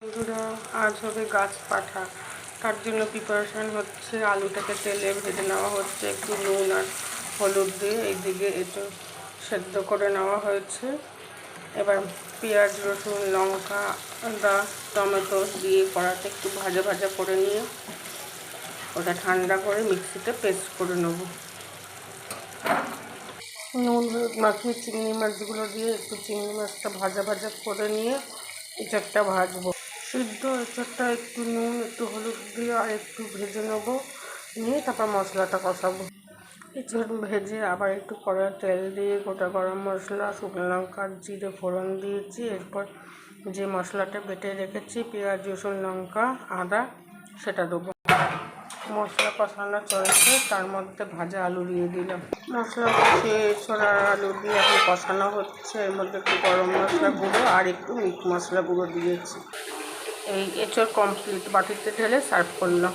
বন্ধুরা, আজ হবে গাছ পাঠা। তার জন্য প্রিপারেশান হচ্ছে, আলুটাকে তেলে ভেজে নেওয়া হচ্ছে একটু নুন আর হলুদ দিয়ে। এইদিকে একটু সেদ্ধ করে নেওয়া হয়েছে। এবার পেঁয়াজ, রসুন, লঙ্কা, আদা, টমেটো দিয়ে কড়াতে একটু ভাজা ভাজা করে নিয়ে ওটা ঠান্ডা করে মিক্সিতে পেস্ট করে নেব। নুন মাখিয়ে চিংড়ি মাছগুলো দিয়ে একটু চিংড়ি মাছটা ভাজা ভাজা করে নিয়ে এঁচড়টা ভাজবো। সিদ্ধ এঁচড়টা একটু নুন একটু হলুদ দিয়ে আর একটু ভেজে নেবো, নিয়ে তারপর মশলাটা কষাবো। এঁচড় ভেজে আবার একটু কড়াই তেল দিয়ে গোটা গরম মশলা, শুকনো লঙ্কা, জিরে ফোড়ন দিয়েছি। এরপর যে মশলাটা বেটে রেখেছি পেঁয়াজ, রসুন, লঙ্কা, আদা, সেটা দেবো। মশলা কষানো চলছে, তার মধ্যে ভাজা আলু দিয়ে দিলাম। মশলা কষিয়ে এঁচড় আর আলু দিয়ে এখন কষানো হচ্ছে। এর মধ্যে একটু গরম মশলা গুঁড়ো আর একটু মিট মশলা গুঁড়ো দিয়েছি। এই এঁচড় কমপ্লিট, বাটিতে ঢেলে সার্ভ করলাম।